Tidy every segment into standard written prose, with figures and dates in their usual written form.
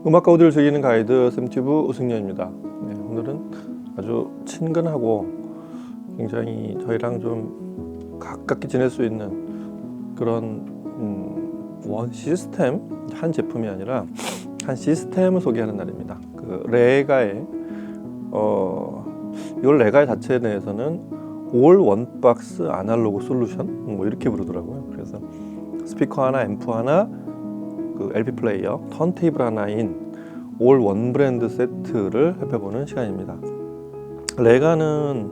음악과 오디오를 즐기는 가이드 샘튜브 우승연입니다. 네, 오늘은 아주 친근하고 굉장히 저희랑 좀 가깝게 지낼 수 있는 그런 원 시스템, 한 제품이 아니라 한 시스템을 소개하는 날입니다. 그 레가의 이걸 레가 자체 내에서는 올 원박스 아날로그 솔루션 뭐 이렇게 부르더라고요. 그래서 스피커 하나, 앰프 하나, 그 LP 플레이어, 턴테이블 하나인 올 원 브랜드 세트를 살펴보는 시간입니다. 레가는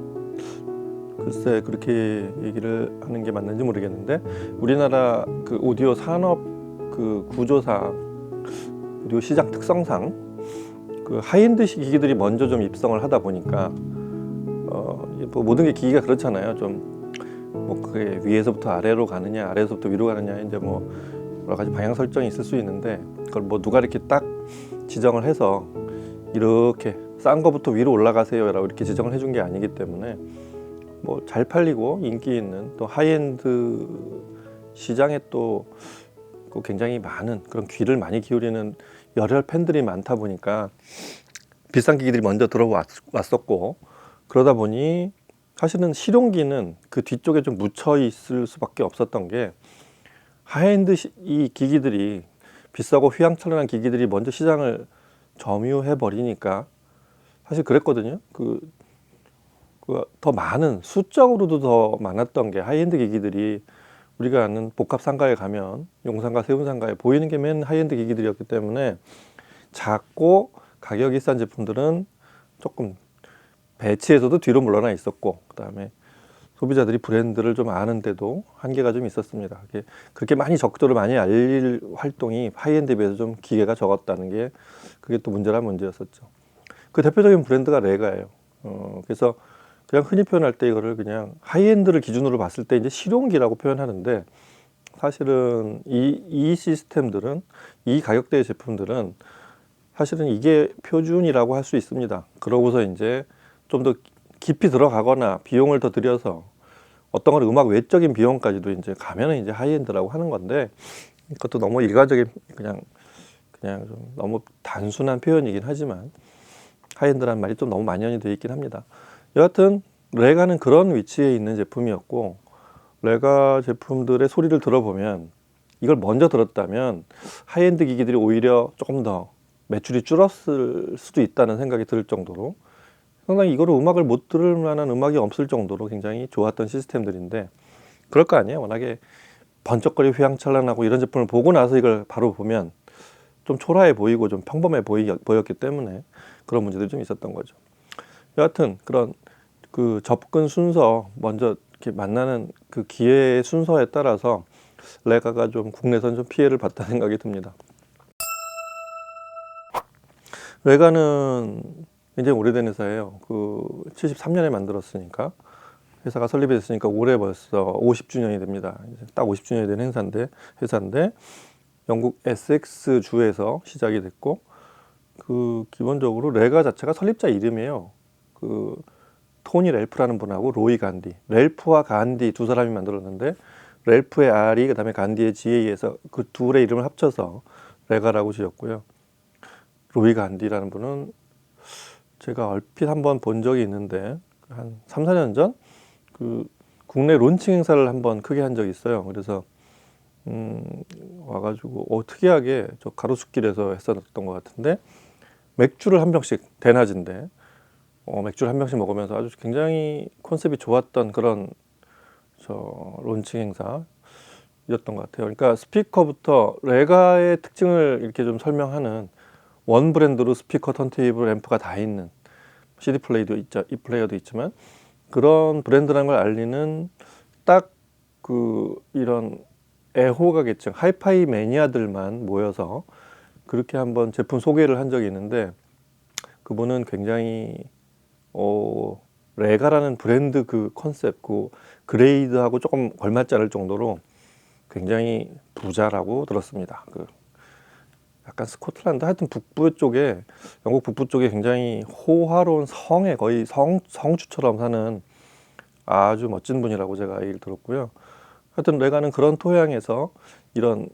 글쎄 그렇게 얘기를 하는 게 맞는지 모르겠는데 우리나라 그 오디오 산업 그 구조상, 오디오 시장 특성상 그 하이엔드 기기들이 먼저 좀 입성을 하다 보니까 뭐 모든 게 기기가 그렇잖아요. 좀 뭐 그게 위에서부터 아래로 가느냐, 아래에서부터 위로 가느냐, 이제 뭐 여러 가지 방향 설정이 있을 수 있는데 그걸 뭐 누가 이렇게 딱 지정을 해서 이렇게 싼 거부터 위로 올라가세요라고 이렇게 지정을 해준 게 아니기 때문에 뭐 잘 팔리고 인기 있는 또 하이엔드 시장에 또 굉장히 많은 그런 귀를 많이 기울이는 열혈 팬들이 많다 보니까 비싼 기기들이 먼저 들어왔었고, 그러다 보니 사실은 실용기는 그 뒤쪽에 좀 묻혀 있을 수밖에 없었던 게 하이엔드 이 기기들이 비싸고 휘황찬란한 기기들이 먼저 시장을 점유해 버리니까 사실 그랬거든요. 더 많은 수적으로도 더 많았던 게 하이엔드 기기들이 우리가 아는 복합 상가에 가면 용산과 세운상가에 보이는 게 맨 하이엔드 기기들이었기 때문에 작고 가격이 싼 제품들은 조금 배치에서도 뒤로 물러나 있었고, 그다음에 소비자들이 브랜드를 좀 아는데도 한계가 좀 있었습니다. 그렇게 많이 적절을 많이 알릴 활동이 하이엔드에 비해서 좀 기계가 적었다는 게 그게 또 문제란 문제였었죠. 그 대표적인 브랜드가 레가예요. 그래서 그냥 흔히 표현할 때 이거를 그냥 하이엔드를 기준으로 봤을 때 이제 실용기라고 표현하는데, 사실은 이 시스템들은, 이 가격대의 제품들은 사실은 이게 표준이라고 할 수 있습니다. 그러고서 이제 좀 더 깊이 들어가거나 비용을 더 들여서 어떤 걸 음악 외적인 비용까지도 이제 가면은 이제 하이엔드라고 하는 건데, 그것도 너무 일괄적인 그냥 좀 너무 단순한 표현이긴 하지만 하이엔드라는 말이 좀 너무 만연이 되어 있긴 합니다. 여하튼 레가는 그런 위치에 있는 제품이었고, 레가 제품들의 소리를 들어보면 이걸 먼저 들었다면 하이엔드 기기들이 오히려 조금 더 매출이 줄었을 수도 있다는 생각이 들 정도로 상당히 이거로 음악을 못 들을 만한 음악이 없을 정도로 굉장히 좋았던 시스템들인데, 그럴 거 아니에요. 워낙에 번쩍거리고 휘황찬란하고 이런 제품을 보고 나서 이걸 바로 보면 좀 초라해 보이고 좀 평범해 보였기 때문에 그런 문제들이 좀 있었던 거죠. 여하튼 그런 그 접근 순서, 먼저 이렇게 만나는 그 기회의 순서에 따라서 레가가 좀 국내선 좀 피해를 봤다는 생각이 듭니다. 레가는 굉장히 오래된 회사예요. 73년에 만들었으니까, 회사가 설립했으니까 올해 벌써 50주년이 됩니다. 이제 딱 50주년이 된 회사인데 영국 에섹스 주에서 시작이 됐고, 기본적으로 레가 자체가 설립자 이름이에요. 토니 렐프라는 분하고 로이 간디, 렐프와 간디 두 사람이 만들었는데, 렐프의 R이 그다음에 간디의 GA에서 그 둘의 이름을 합쳐서 레가라고 지었고요. 로이 간디라는 분은 제가 얼핏 한번 본 적이 있는데 한 3, 4년 전 국내 론칭 행사를 한번 크게 한 적이 있어요. 그래서 와가지고 특이하게 저 가로수길에서 했었던 것 같은데, 맥주를 한 병씩, 대낮인데 맥주를 한 병씩 먹으면서 아주 굉장히 컨셉이 좋았던 그런 론칭 행사였던 것 같아요. 그러니까 스피커부터 레가의 특징을 이렇게 좀 설명하는, 원 브랜드로 스피커, 턴테이블, 앰프가 다 있는, CD 플레이도 있죠, 이 플레이어도 있지만 그런 브랜드라는 걸 알리는 딱 이런 애호가 계층, 하이파이 매니아들만 모여서 그렇게 한번 제품 소개를 한 적이 있는데, 그분은 굉장히 레가라는 브랜드 그 컨셉, 그레이드하고 조금 걸맞지 않을 정도로 굉장히 부자라고 들었습니다. 약간 스코틀랜드, 하여튼 북부 쪽에, 영국 북부 쪽에 굉장히 호화로운 성에 거의 성주처럼 사는 아주 멋진 분이라고 제가 얘기를 들었고요. 하여튼 레가는 그런 토양에서 이런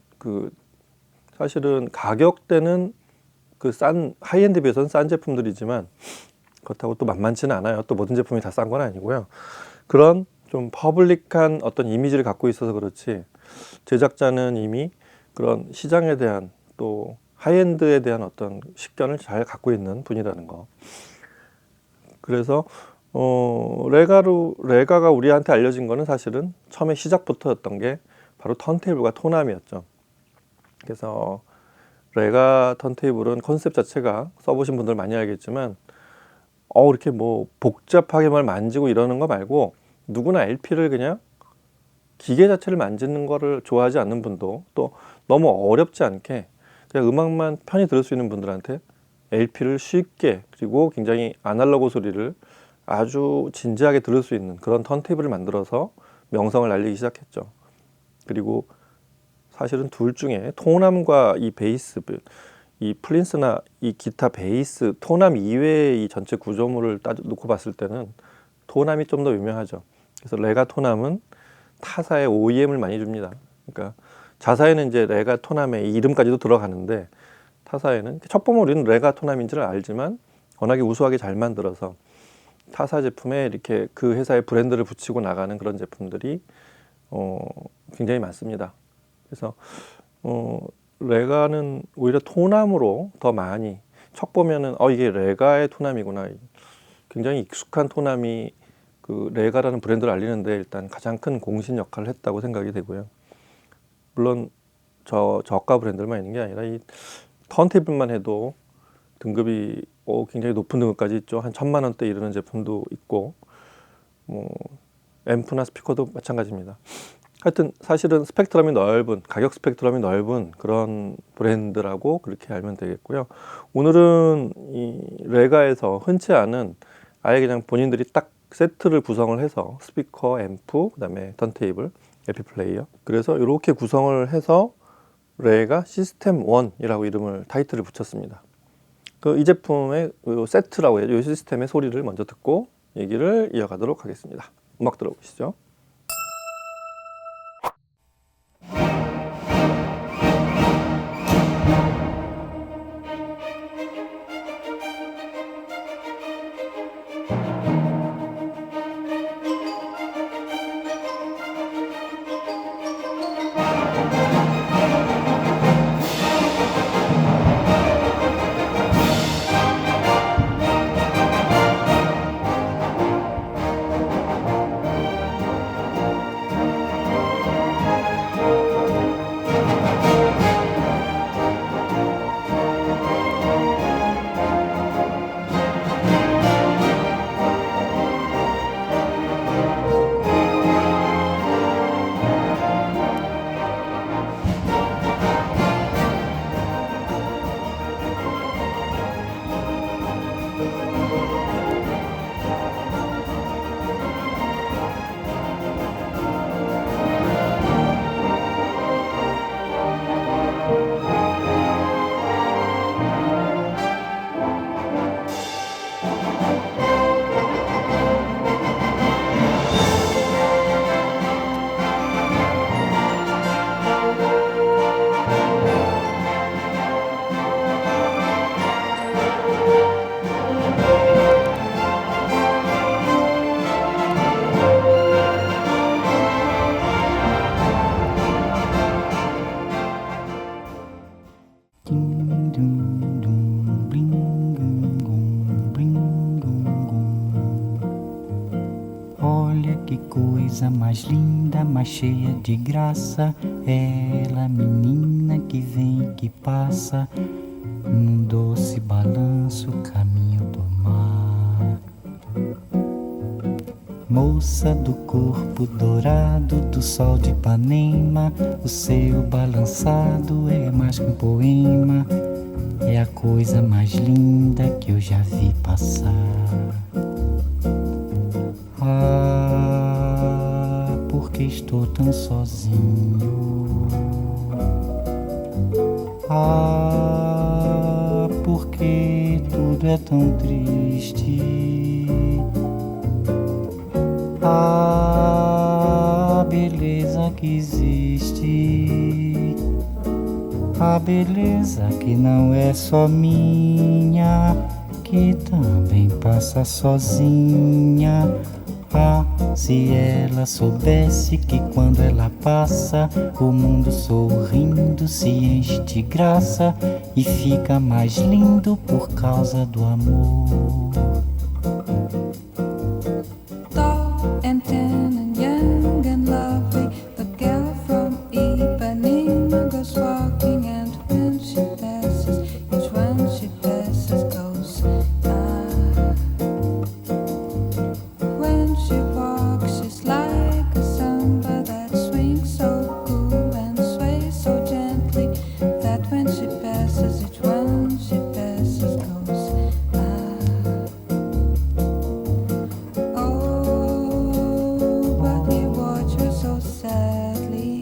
사실은 가격대는 그 하이엔드 비해서는 싼 제품들이지만 그렇다고 또 만만치는 않아요. 또 모든 제품이 다 싼 건 아니고요. 그런 좀 퍼블릭한 어떤 이미지를 갖고 있어서 그렇지 제작자는 이미 그런 시장에 대한 또 하이엔드에 대한 어떤 식견을 잘 갖고 있는 분이라는 거. 그래서 레가가 우리한테 알려진 거는 사실은 처음에 시작부터였던 게 바로 턴테이블과 토남이었죠. 그래서 레가 턴테이블은 컨셉 자체가 써보신 분들 많이 알겠지만 이렇게 뭐 복잡하게 뭘 만지고 이러는 거 말고 누구나 LP를 그냥 기계 자체를 만지는 거를 좋아하지 않는 분도 또 너무 어렵지 않게 그냥 음악만 편히 들을 수 있는 분들한테 LP를 쉽게 그리고 굉장히 아날로그 소리를 아주 진지하게 들을 수 있는 그런 턴테이블을 만들어서 명성을 날리기 시작했죠. 그리고 사실은 둘 중에 토남과 이 베이스, 이 플린스나 이 기타 베이스, 토남 이외의 이 전체 구조물을 놓고 봤을 때는 토남이 좀 더 유명하죠. 그래서 레가 토남은 타사에 OEM을 많이 줍니다. 그러니까 자사에는 이제 레가 토남의 이름까지도 들어가는데 타사에는 첫 보면 우리는 레가 토남인지를 알지만 워낙에 우수하게 잘 만들어서 타사 제품에 이렇게 그 회사의 브랜드를 붙이고 나가는 그런 제품들이 굉장히 많습니다. 그래서 레가는 오히려 토남으로 더 많이 척 보면은 이게 레가의 토남이구나. 굉장히 익숙한 토남이 그 레가라는 브랜드를 알리는데 일단 가장 큰 공신 역할을 했다고 생각이 되고요. 물론 저가 브랜드만 있는 게 아니라 이 턴테이블만 해도 등급이 굉장히 높은 등급까지 있죠. 한 1,000만 원대 이르는 제품도 있고 뭐 앰프나 스피커도 마찬가지입니다. 하여튼 사실은 스펙트럼이 넓은 가격 스펙트럼이 넓은 그런 브랜드라고 그렇게 알면 되겠고요. 오늘은 이 레가에서 흔치 않은 아예 그냥 본인들이 딱 세트를 구성을 해서 스피커, 앰프, 그다음에 턴테이블, LP 플레이어 그래서 이렇게 구성을 해서 레가 시스템 1이라고 타이틀을 붙였습니다. 이 제품의 세트라고 해요. 이 시스템의 소리를 먼저 듣고 얘기를 이어가도록 하겠습니다. 음악 들어보시죠. Que coisa mais linda, mais cheia de graça. Ela, menina que vem e que passa, num doce balanço, caminho do mar. Moça do corpo dourado do sol de Ipanema, o seu balançado é mais que um poema. É a coisa mais linda que eu já vi passar. Porque estou tão sozinho. Porque tudo é tão triste. Beleza que existe A beleza que não é só minha, que também passa sozinha. Ah, se ela soubesse que quando ela passa, o mundo sorrindo se enche de graça e fica mais lindo por causa do amor. Tall and tan and young and lovely, the girl from Ipanema goes walking, and when she passes, each one she passes goes When she walks, she's like a samba that swings so cool and sways so gently that when she passes, each one she passes goes Oh, but he watched her so sadly.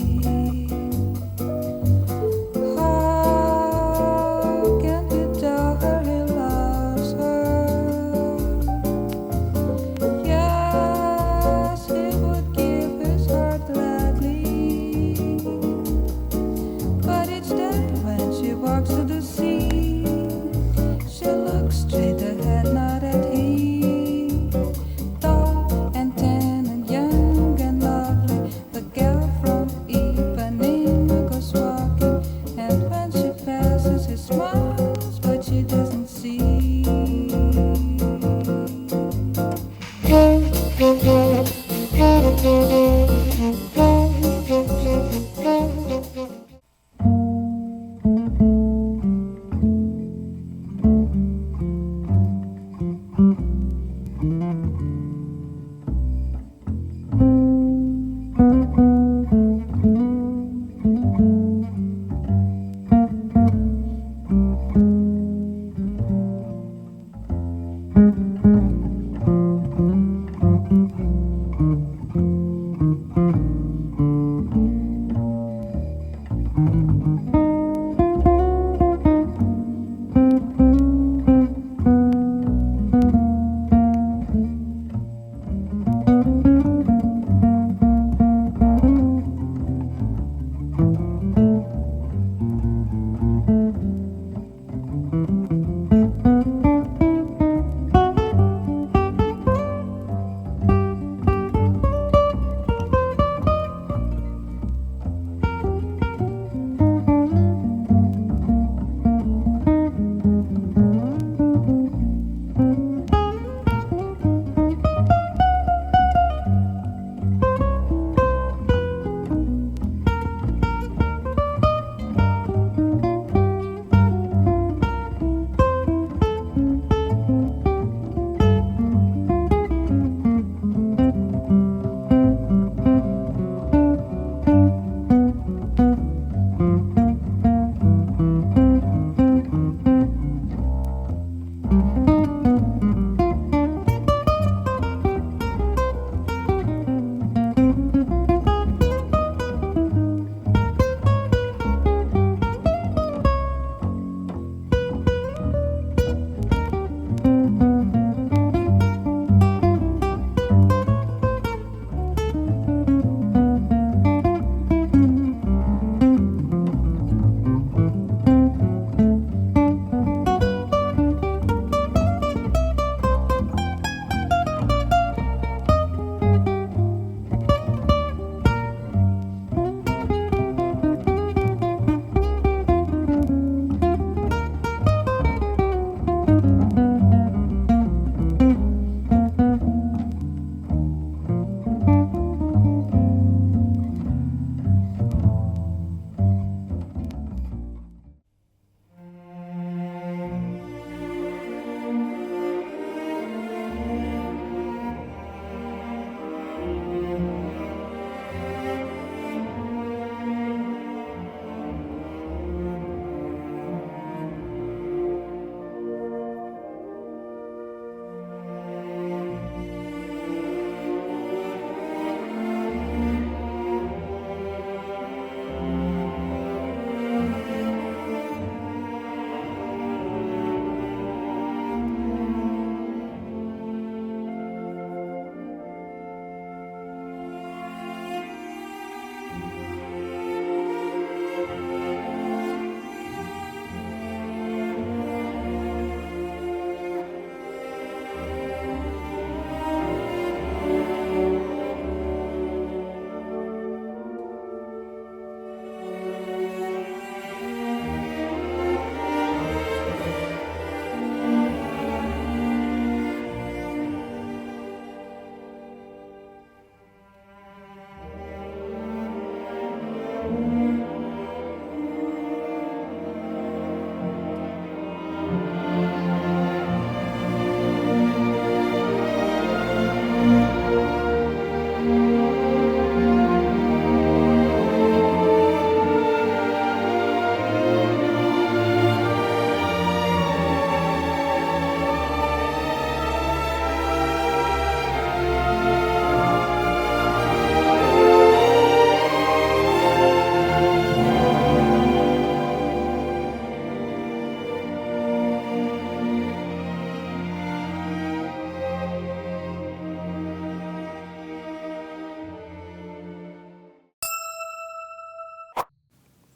How can he tell her he loves her? Yes, he would give his heart gladly. But each day when she walks to the sea, she looks straight ahead, not at him. Tall and tan and young and lovely, the girl from Ipanema goes walking, and when she passes, he smiles, but she doesn't see.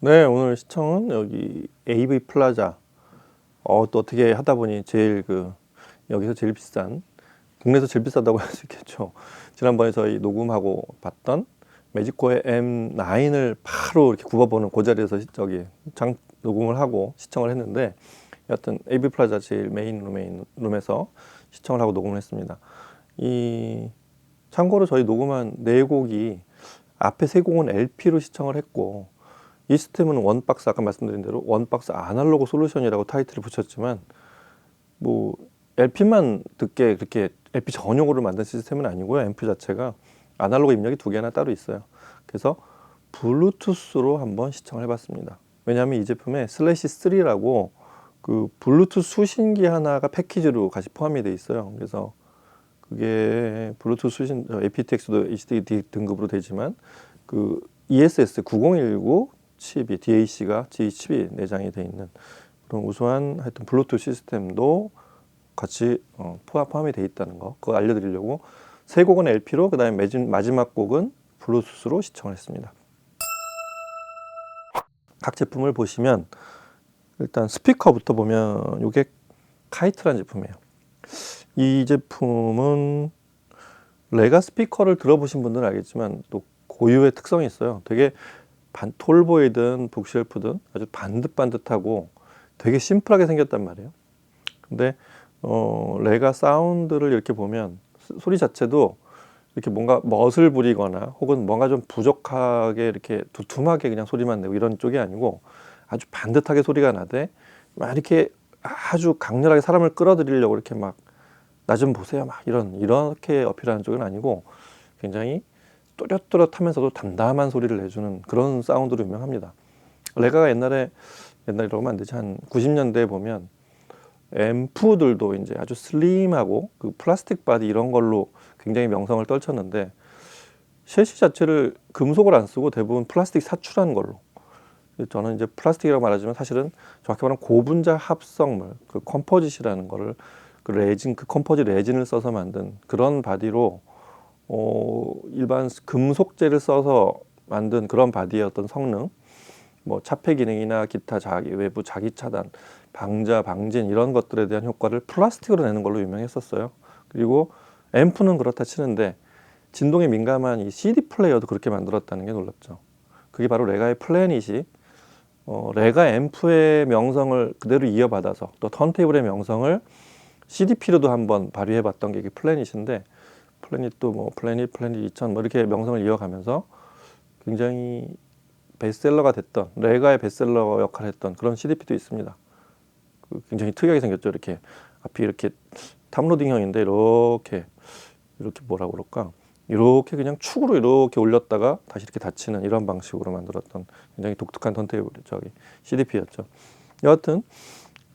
네, 오늘 시청은 여기 AV 플라자. 또 어떻게 하다 보니 제일 여기서 제일 비싼, 국내에서 제일 비싸다고 할 수 있겠죠. 지난번에 저희 녹음하고 봤던 매직코의 M9을 바로 이렇게 굽어보는 그 자리에서 녹음을 하고 시청을 했는데, 여하튼 AV 플라자 제일 메인 룸에서 시청을 하고 녹음을 했습니다. 참고로 저희 녹음한 4곡이 앞에 3곡은 LP로 시청을 했고, 이 시스템은 원박스, 아까 말씀드린 대로 원박스 아날로그 솔루션이라고 타이틀을 붙였지만, 뭐 LP만 듣게 그렇게 LP 전용으로 만든 시스템은 아니고요. 앰프 자체가 아날로그 입력이 2개나 따로 있어요. 그래서 블루투스로 한번 시청을 해봤습니다. 왜냐하면 이 제품에 슬래시 3라고 그 블루투스 수신기 하나가 패키지로 같이 포함이 돼 있어요. 그래서 그게 블루투스 수신, aptX도 HD 등급으로 되지만 그 ESS 9019 칩이 DAC가 G 칩이 내장이 돼 있는 그런 우수한 하여튼 블루투스 시스템도 같이 포함이 돼 있다는 거, 그거 알려드리려고 3곡은 LP로, 그 다음에 마지막 곡은 블루투스로 시청을 했습니다. 각 제품을 보시면 일단 스피커부터 보면 이게 카이트라는 제품이에요. 이 제품은 레가 스피커를 들어보신 분들은 알겠지만 또 고유의 특성이 있어요. 되게 톨보이든 북쉘프든 아주 반듯반듯하고 되게 심플하게 생겼단 말이에요. 근데 레가 사운드를 이렇게 보면 소리 자체도 이렇게 뭔가 멋을 부리거나 혹은 뭔가 좀 부족하게 이렇게 두툼하게 그냥 소리만 내고 이런 쪽이 아니고 아주 반듯하게 소리가 나되 막 이렇게 아주 강렬하게 사람을 끌어들이려고 이렇게 막 나 좀 보세요 막 이렇게 어필하는 쪽은 아니고 굉장히 또렷또렷하면서도 담담한 소리를 내주는 그런 사운드로 유명합니다. 레가가 옛날이라고 하면 안 되지, 한 90년대에 보면 앰프들도 이제 아주 슬림하고 그 플라스틱 바디 이런 걸로 굉장히 명성을 떨쳤는데, 셰시 자체를 금속을 안 쓰고 대부분 플라스틱 사출한 걸로, 저는 이제 플라스틱이라고 말하지만 사실은 정확히 말하면 고분자 합성물, 그 컴포짓이라는 거를 그 컴포짓 레진을 써서 만든 그런 바디로 일반 금속재를 써서 만든 그런 바디의 어떤 성능, 뭐 차폐 기능이나 기타 외부 자기 차단, 방자, 방진 이런 것들에 대한 효과를 플라스틱으로 내는 걸로 유명했었어요. 그리고 앰프는 그렇다 치는데 진동에 민감한 이 CD 플레이어도 그렇게 만들었다는 게 놀랍죠. 그게 바로 레가의 플래닛이 레가 앰프의 명성을 그대로 이어받아서 또 턴테이블의 명성을 CDP로도 한번 발휘해봤던 게 플래닛인데, 플래닛도 뭐 플래닛 2000 뭐 이렇게 명성을 이어가면서 굉장히 베스트셀러가 됐던, 레가의 베스트셀러 역할을 했던 그런 CDP도 있습니다. 굉장히 특이하게 생겼죠. 이렇게 앞이 이렇게 탑로딩형인데 이렇게 뭐라 그럴까, 이렇게 그냥 축으로 이렇게 올렸다가 다시 이렇게 닫히는 이런 방식으로 만들었던 굉장히 독특한 턴테이블 CDP였죠. 여하튼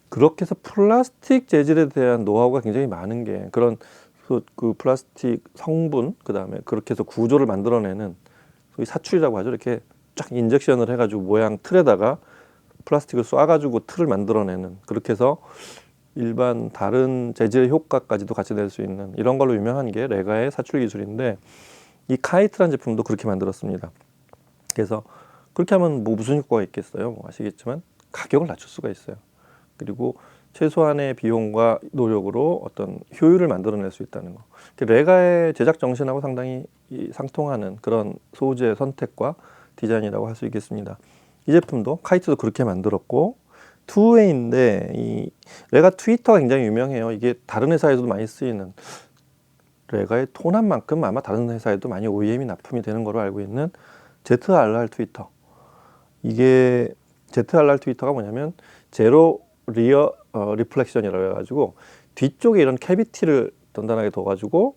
그렇게 해서 플라스틱 재질에 대한 노하우가 굉장히 많은 게, 그런 그 플라스틱 성분, 그 다음에 그렇게 해서 구조를 만들어내는 소위 사출이라고 하죠. 이렇게 쫙 인젝션을 해가지고 모양 틀에다가 플라스틱을 쏴가지고 틀을 만들어내는, 그렇게 해서 일반 다른 재질의 효과까지도 같이 낼 수 있는 이런 걸로 유명한 게 레가의 사출 기술인데, 이 카이트라는 제품도 그렇게 만들었습니다. 그래서 그렇게 하면 뭐 무슨 효과가 있겠어요? 뭐 아시겠지만 가격을 낮출 수가 있어요. 그리고 최소한의 비용과 노력으로 어떤 효율을 만들어낼 수 있다는 거. 레가의 제작 정신하고 상당히 상통하는 그런 소재 선택과 디자인이라고 할 수 있겠습니다. 이 제품도 카이트도 그렇게 만들었고, 투웨이인데 이 레가 트위터가 굉장히 유명해요. 이게 다른 회사에서도 많이 쓰이는, 레가의 톤한만큼 아마 다른 회사에도 많이 OEM이 납품이 되는 걸로 알고 있는 ZRR 트위터. 이게 ZRR 트위터가 뭐냐면 제로 리어 리플렉션이라고 해가지고 뒤쪽에 이런 캐비티를 단단하게 둬가지고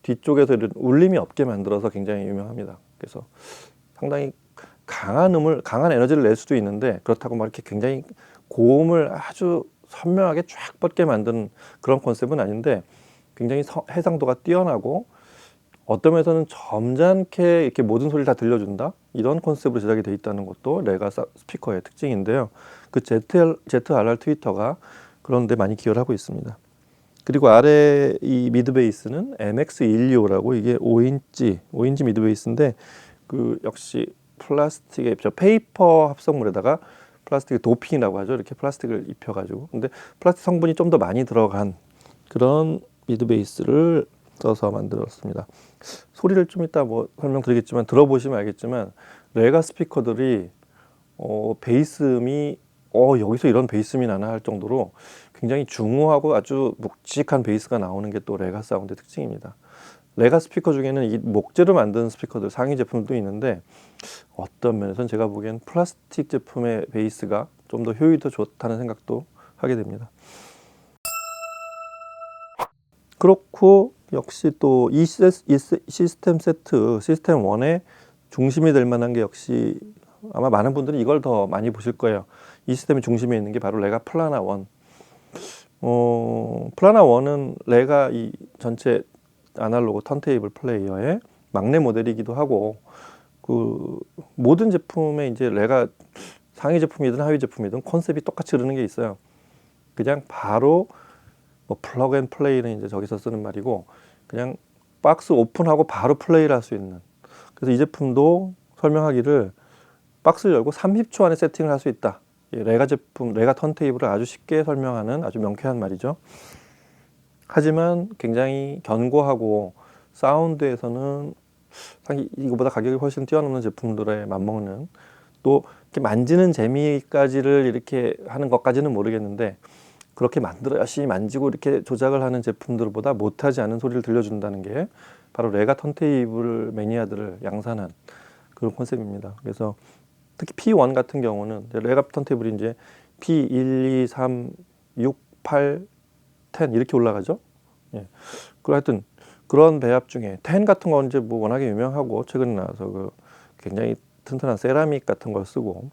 뒤쪽에서 이런 울림이 없게 만들어서 굉장히 유명합니다. 그래서 상당히 강한 에너지를 낼 수도 있는데, 그렇다고 막 이렇게 굉장히 고음을 아주 선명하게 쫙 뻗게 만드는 그런 컨셉은 아닌데, 굉장히 해상도가 뛰어나고 어떤 면에서는 점잖게 이렇게 모든 소리를 다 들려준다, 이런 컨셉으로 제작이 되어 있다는 것도 레가 스피커의 특징인데요. 그 ZRR 트위터가 그런 데 많이 기여를 하고 있습니다. 그리고 아래 이 미드 베이스는 MX125라고, 이게 5인치 미드 베이스인데 그 역시 플라스틱에 저 페이퍼 합성물에다가 플라스틱 도핑이라고 하죠. 이렇게 플라스틱을 입혀가지고. 근데 플라스틱 성분이 좀 더 많이 들어간 그런 미드 베이스를 써서 만들었습니다. 소리를 좀 이따 뭐 설명드리겠지만 들어보시면 알겠지만 레가 스피커들이 베이스음이 여기서 이런 베이스음이 나나 할 정도로 굉장히 중후하고 아주 묵직한 베이스가 나오는 게 또 레가 사운드의 특징입니다. 레가 스피커 중에는 이 목재로 만든 스피커들 상위 제품도 있는데 어떤 면에서는 제가 보기엔 플라스틱 제품의 베이스가 좀 더 효율이 좋다는 생각도 하게 됩니다. 그렇고 역시 또 이 시스템 세트, 시스템 1의 중심이 될 만한 게 역시 아마 많은 분들이 이걸 더 많이 보실 거예요. 이 시스템의 중심에 있는 게 바로 레가 플라나 1. 플라나 1은 레가 이 전체 아날로그 턴테이블 플레이어의 막내 모델이기도 하고 그 모든 제품에 이제 레가 상위 제품이든 하위 제품이든 컨셉이 똑같이 흐르는 게 있어요. 그냥 바로 뭐 플러그 앤 플레이는 이제 저기서 쓰는 말이고 그냥 박스 오픈하고 바로 플레이를 할 수 있는. 그래서 이 제품도 설명하기를 박스를 열고 30초 안에 세팅을 할 수 있다. 레가 제품, 레가 턴테이블을 아주 쉽게 설명하는 아주 명쾌한 말이죠. 하지만 굉장히 견고하고 사운드에서는 이거보다 가격이 훨씬 뛰어넘는 제품들에 맞먹는 또 이렇게 만지는 재미까지를 이렇게 하는 것까지는 모르겠는데 그렇게 만들어 열심히 만지고 이렇게 조작을 하는 제품들보다 못하지 않은 소리를 들려준다는 게 바로 레가 턴테이블 매니아들을 양산한 그런 컨셉입니다. 그래서 특히 P1 같은 경우는 레가 턴테이블이 이제 P1, 2, 3, 6, 8, 10 이렇게 올라가죠. 예. 그 하여튼 그런 배합 중에 10 같은 건 이제 뭐 워낙에 유명하고 최근에 나와서 그 굉장히 튼튼한 세라믹 같은 걸 쓰고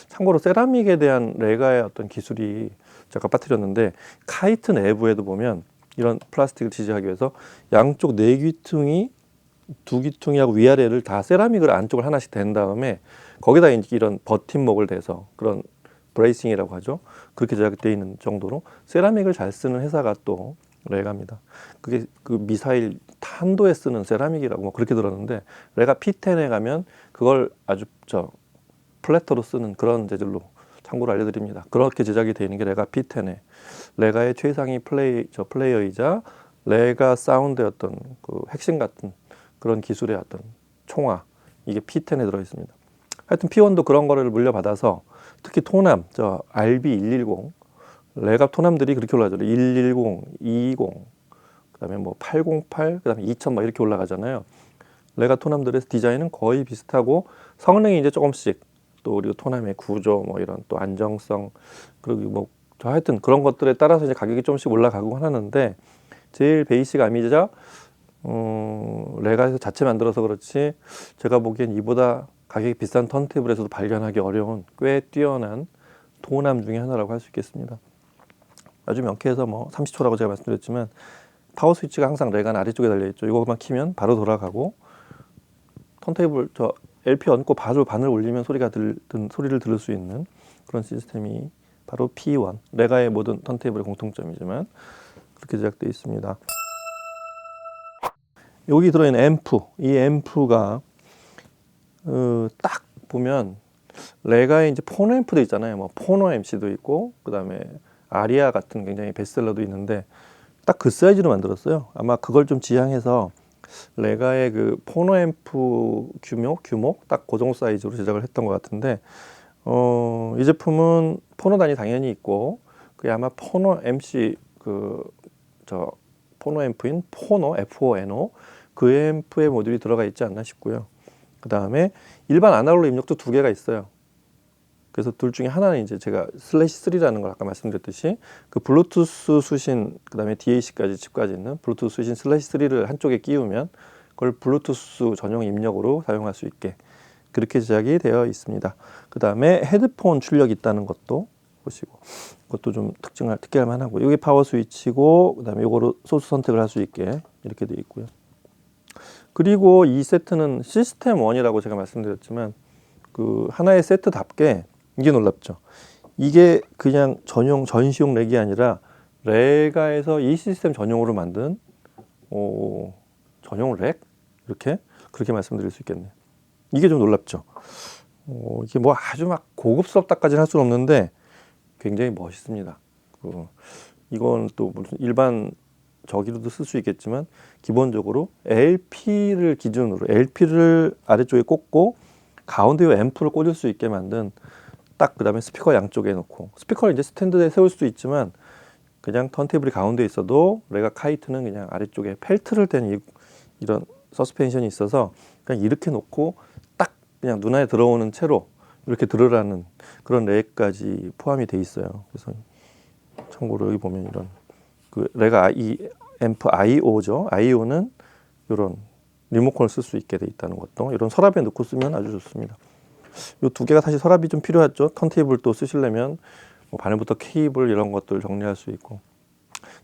참고로 세라믹에 대한 레가의 어떤 기술이 제가 빠뜨렸는데 카이트 내부에도 보면 이런 플라스틱을 지지하기 위해서 양쪽 네 귀퉁이 두 귀퉁이하고 위아래를 다 세라믹을 안쪽을 하나씩 댄 다음에 거기다 이런 버팀목을 대서 그런 브레이싱이라고 하죠. 그렇게 제작되어 있는 정도로 세라믹을 잘 쓰는 회사가 또 레가입니다. 그게 그 미사일 탄도에 쓰는 세라믹이라고 뭐 그렇게 들었는데 레가 P10에 가면 그걸 아주 플래터로 쓰는 그런 재질로 참고로 알려드립니다. 그렇게 제작이 되어 있는 게 레가 P10에 레가의 최상위 플레이어이자 레가 사운드의 어떤 그 핵심 같은 그런 기술의 어떤 총화 이게 P10에 들어 있습니다. 하여튼 P1도 그런 거를 물려받아서 특히 토남 RB110 레가 토남들이 그렇게 올라가죠. 110, 220 그다음에 뭐 808 그다음에 2000 막 이렇게 올라가잖아요. 레가 토남들의 디자인은 거의 비슷하고 성능이 이제 조금씩 또 우리 토남의 구조 뭐 이런 또 안정성 그리고 뭐 하여튼 그런 것들에 따라서 이제 가격이 조금씩 올라가고 하는데 제일 베이식 아미자 레가에서 자체 만들어서 그렇지 제가 보기엔 이보다 가격이 비싼 턴테이블에서도 발견하기 어려운 꽤 뛰어난 토남 중에 하나라고 할 수 있겠습니다. 아주 명쾌해서 뭐 30초라고 제가 말씀드렸지만 파워 스위치가 항상 레가는 아래쪽에 달려있죠. 이거만 키면 바로 돌아가고 턴테이블 LP 얹고 바로 반을 올리면 소리를 들을 수 있는 그런 시스템이 바로 P1 레가의 모든 턴테이블의 공통점이지만 그렇게 제작되어 있습니다. 여기 들어있는 앰프, 이 앰프가 딱 보면 레가의 이제 포노 앰프도 있잖아요. 뭐 포노 MC도 있고 그 다음에 아리아 같은 굉장히 베스트셀러도 있는데 딱 그 사이즈로 만들었어요. 아마 그걸 좀 지향해서 레가의 그 포노 앰프 규모 딱 그 정도 사이즈로 제작을 했던 것 같은데 이 제품은 포노단이 당연히 있고 그게 아마 포노 MC 포노 앰프인 포노 F-O-N-O 그 앰프의 모듈이 들어가 있지 않나 싶고요. 그 다음에 일반 아날로그 입력도 두 개가 있어요. 그래서 둘 중에 하나는 이제 제가 /3라는 걸 아까 말씀드렸듯이 그 블루투스 수신 그 다음에 DAC까지 칩까지 있는 블루투스 수신 /3를 한쪽에 끼우면 그걸 블루투스 전용 입력으로 사용할 수 있게 그렇게 제작이 되어 있습니다. 그 다음에 헤드폰 출력이 있다는 것도 보시고 그것도 좀 특이할 만하고 이게 파워 스위치고 그 다음에 이거로 소스 선택을 할 수 있게 이렇게 되어 있고요. 그리고 이 세트는 시스템 1이라고 제가 말씀드렸지만 그 하나의 세트답게 이게 놀랍죠. 이게 그냥 전시용 렉이 아니라 레가에서 이 시스템 전용으로 만든 전용 렉 그렇게 말씀드릴 수 있겠네요. 이게 좀 놀랍죠. 이게 뭐 아주 막 고급스럽다까지는 할 수는 없는데 굉장히 멋있습니다. 이건 또 무슨 일반 저기로도 쓸 수 있겠지만 기본적으로 LP를 기준으로 LP를 아래쪽에 꽂고 가운데에 앰프를 꽂을 수 있게 만든 딱 그다음에 스피커 양쪽에 놓고 스피커를 이제 스탠드에 세울 수도 있지만 그냥 턴테이블이 가운데 있어도 레가 카이트는 그냥 아래쪽에 펠트를 댄 이런 서스펜션이 있어서 그냥 이렇게 놓고 딱 그냥 눈에 들어오는 채로 이렇게 들으라는 그런 렉까지 포함이 돼 있어요. 그래서 참고로 여기 보면 이런 그 레가 이 앰프 IO죠. IO는 이런 리모컨을 쓸 수 있게 돼 있다는 것도 이런 서랍에 넣고 쓰면 아주 좋습니다. 이 두 개가 사실 서랍이 좀 필요하죠. 턴테이블 또 쓰시려면 뭐 바늘부터 케이블 이런 것들 정리할 수 있고.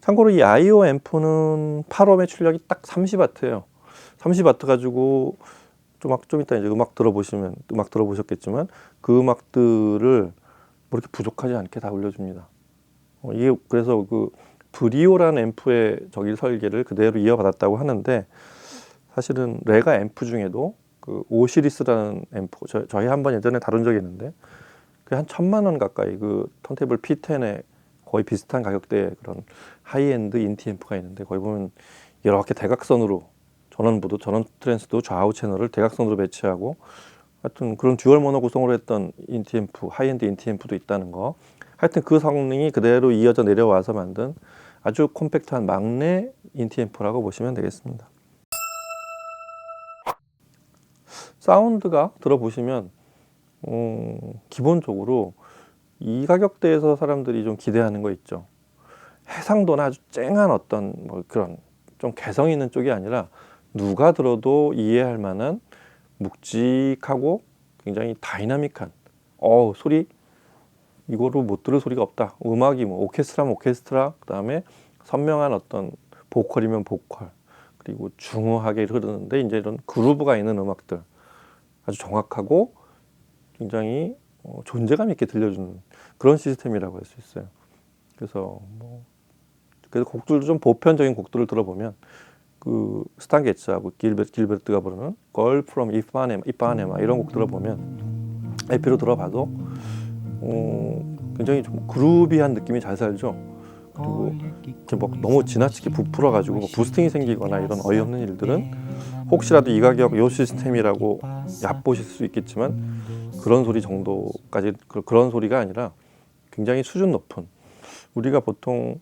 참고로 이 IO 앰프는 8옴의 출력이 딱 30W예요. 30W 가지고 좀 이따 이제 음악 들어보셨겠지만 그 음악들을 뭐 이렇게 부족하지 않게 다 올려줍니다. 이게 그래서 그 브리오라는 앰프의 저기 설계를 그대로 이어받았다고 하는데 사실은 레가 앰프 중에도 그 오시리스라는 앰프 저희 한번 예전에 다룬 적이 있는데 그 한 1,000만 원 가까이 그 턴테이블 P10에 거의 비슷한 가격대의 그런 하이엔드 인티 앰프가 있는데 거기 보면 이렇게 대각선으로 전원부도 전원 트랜스도 좌우 채널을 대각선으로 배치하고 하여튼 그런 듀얼 모노 구성으로 했던 인티 앰프 하이엔드 인티 앰프도 있다는 거. 하여튼 그 성능이 그대로 이어져 내려와서 만든 아주 콤팩트한 막내 인티 앰프라고 보시면 되겠습니다. 사운드가 들어보시면 기본적으로 이 가격대에서 사람들이 좀 기대하는 거 있죠. 해상도나 아주 쨍한 어떤 뭐 그런 좀 개성 있는 쪽이 아니라 누가 들어도 이해할 만한 묵직하고 굉장히 다이나믹한 소리 이거로 못 들을 소리가 없다. 음악이 뭐 오케스트라면 오케스트라, 그다음에 선명한 어떤 보컬이면 보컬, 그리고 중후하게 흐르는데 이제 이런 그루브가 있는 음악들 아주 정확하고 굉장히 존재감 있게 들려주는 그런 시스템이라고 할 수 있어요. 그래서 그래서 곡들도 좀 보편적인 곡들을 들어보면 그 스탄 게츠하고 길베르트가 부르는 Girl from 이파네마 이런 곡 들어보면 LP로 들어봐도 굉장히 좀 그루비한 느낌이 잘 살죠. 그리고 이렇게 뭐 너무 지나치게 부풀어가지고 뭐 부스팅이 생기거나 이런 어이없는 일들은 혹시라도 이 가격 요 시스템이라고 얕보실 수 있겠지만 그런 소리 정도까지 그런 소리가 아니라 굉장히 수준 높은 우리가 보통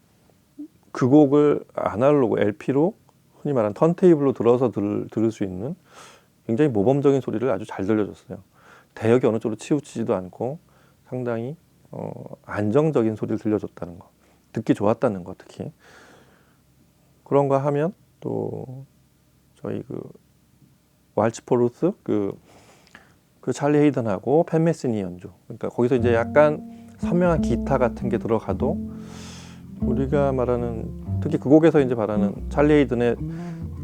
그 곡을 아날로그 LP로 흔히 말하는 턴테이블로 들어서 들을 수 있는 굉장히 모범적인 소리를 아주 잘 들려줬어요. 대역이 어느 쪽으로 치우치지도 않고 상당히 안정적인 소리를 들려줬다는 거, 듣기 좋았다는 거 특히 그런 거 하면 또 저희 그 왈츠포르스 그 찰리 헤이든하고 팬 메시니 연주 그러니까 거기서 이제 약간 선명한 기타 같은 게 들어가도 우리가 말하는 특히 그 곡에서 이제 말하는 찰리 헤이든의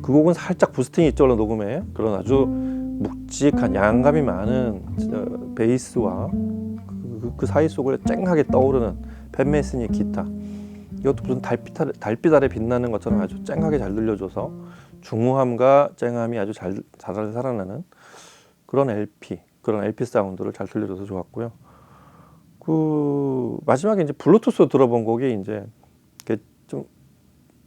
그 곡은 살짝 부스팅이 있죠 녹음에 그런 아주 묵직한 양감이 많은 베이스와 그 사이 속을 쨍하게 떠오르는 팬 메시니의 기타 이것도 무슨 달빛 아래 빛나는 것처럼 아주 쨍하게 잘 들려줘서 중후함과 쨍함이 아주 잘 살아나는 그런 LP 사운드를 잘 들려줘서 좋았고요. 그 마지막에 이제 블루투스로 들어본 곡이 이제 좀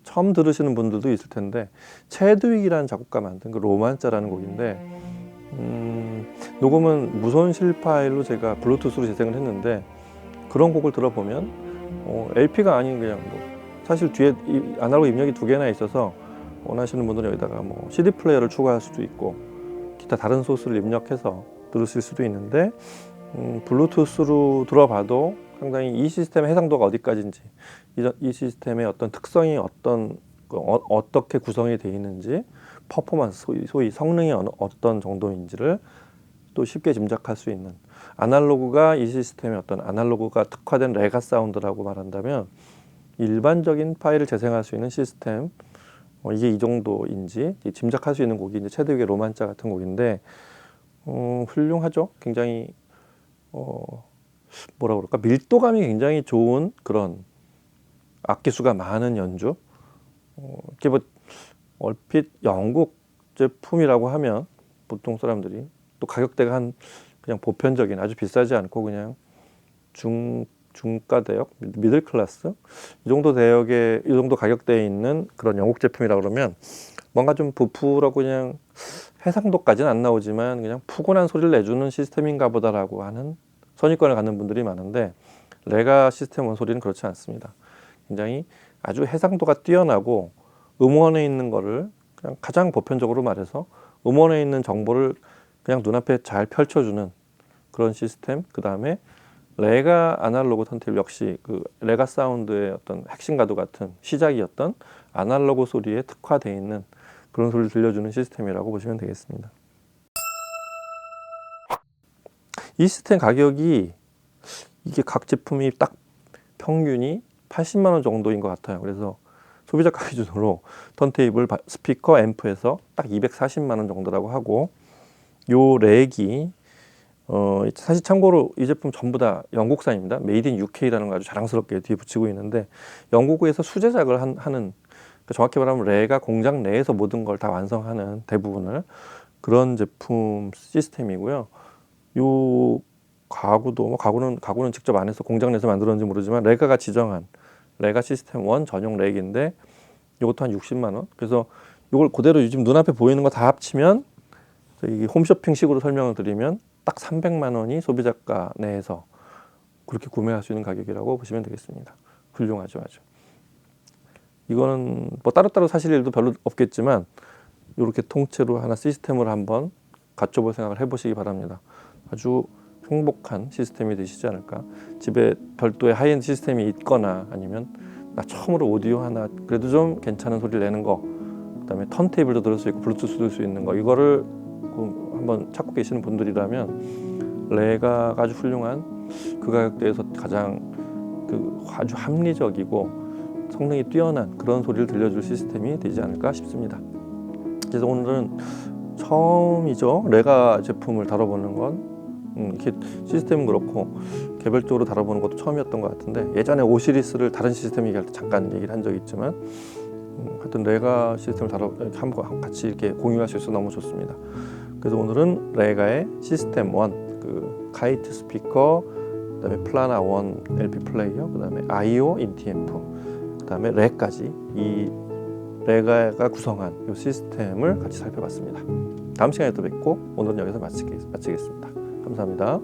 처음 들으시는 분들도 있을 텐데 체드윅이라는 작곡가 만든 그 로만자라는 곡인데 녹음은 무손실 파일로 제가 블루투스로 재생을 했는데 그런 곡을 들어보면 LP가 아닌 그냥 뭐 사실 뒤에 아날로그 입력이 2개나 있어서 원하시는 분들은 여기다가 뭐 CD 플레이어를 추가할 수도 있고 기타 다른 소스를 입력해서 들으실 수도 있는데 블루투스로 들어봐도 상당히 이 시스템의 해상도가 어디까지인지 이 시스템의 어떤 특성이 어떻게 구성이 되어 있는지 퍼포먼스 소위 성능이 어떤 정도인지를 또 쉽게 짐작할 수 있는 아날로그가 이 시스템의 어떤 아날로그가 특화된 레가 사운드라고 말한다면 일반적인 파일을 재생할 수 있는 시스템 이게 이 정도인지 짐작할 수 있는 곡이 이제 체드윅의 로만자 같은 곡인데 훌륭하죠. 굉장히 뭐라 그럴까 밀도감이 굉장히 좋은 그런 악기수가 많은 연주. 이렇게 뭐 얼핏 영국 제품이라고 하면 보통 사람들이 또 가격대가 한 그냥 보편적인 아주 비싸지 않고 그냥 중가 대역, 미들 클래스 이 정도 대역에 이 정도 가격대에 있는 그런 영국 제품이라 그러면 뭔가 좀 부풀하고 그냥 해상도까지는 안 나오지만 그냥 푸근한 소리를 내주는 시스템인가 보다라고 하는 선입견을 갖는 분들이 많은데 레가 시스템 원 소리는 그렇지 않습니다. 굉장히 아주 해상도가 뛰어나고 음원에 있는 거를 그냥 가장 보편적으로 말해서 음원에 있는 정보를 그냥 눈앞에 잘 펼쳐주는 그런 시스템. 그 다음에 레가 아날로그 턴테이블 역시 그 레가 사운드의 어떤 핵심과도 같은 시작이었던 아날로그 소리에 특화되어 있는 그런 소리를 들려주는 시스템이라고 보시면 되겠습니다. 이 시스템 가격이 이게 각 제품이 딱 평균이 80만 원 정도인 것 같아요. 그래서 소비자가 기준으로 턴테이블, 스피커, 앰프에서 딱 240만 원 정도라고 하고 요 렉이 사실 참고로 이 제품 전부 다 영국산입니다. 메이드 인 UK라는 거 아주 자랑스럽게 뒤에 붙이고 있는데 영국에서 수제작을 하는 그러니까 정확히 말하면 레가 공장 내에서 모든 걸 다 완성하는 대부분을 그런 제품 시스템이고요. 요 가구도 가구는 직접 안 해서 공장 내에서 만들었는지 모르지만 레가가 지정한 레가 시스템 1 전용 렉인데 이것도 한 60만 원. 그래서 이걸 그대로 지금 눈앞에 보이는 거 다 합치면 저희 홈쇼핑식으로 설명을 드리면 딱 300만 원이 소비자가 내에서 그렇게 구매할 수 있는 가격이라고 보시면 되겠습니다. 훌륭하죠, 아주. 이거는 뭐 따로따로 사실 일도 별로 없겠지만 이렇게 통째로 하나 시스템을 한번 갖춰볼 생각을 해보시기 바랍니다. 아주 행복한 시스템이 되시지 않을까. 집에 별도의 하이엔드 시스템이 있거나 아니면 나 처음으로 오디오 하나 그래도 좀 괜찮은 소리를 내는 거, 그다음에 턴테이블도 들을 수 있고 블루투스도 들을 수 있는 거, 이거를 한번 찾고 계시는 분들이라면 레가가 아주 훌륭한 그 가격대에서 가장 아주 합리적이고 성능이 뛰어난 그런 소리를 들려줄 시스템이 되지 않을까 싶습니다. 그래서 오늘은 처음이죠. 레가 제품을 다뤄보는 건 이렇게 시스템은 그렇고 개별적으로 다뤄보는 것도 처음이었던 것 같은데 예전에 오시리스를 다른 시스템 얘기할 때 잠깐 얘기를 한 적이 있지만 하여튼 레가 시스템을 한번 같이 이렇게 공유할 수 있어서 너무 좋습니다. 그래서 오늘은 레가의 시스템 1, 그 카이트 스피커, 그다음에 플라나 1 LP 플레이어, 그다음에 IO 인티앰프, 그다음에 렉까지 이 레가가 구성한 이 시스템을 같이 살펴봤습니다. 다음 시간에 또 뵙고 오늘은 여기서 마치겠습니다. 감사합니다.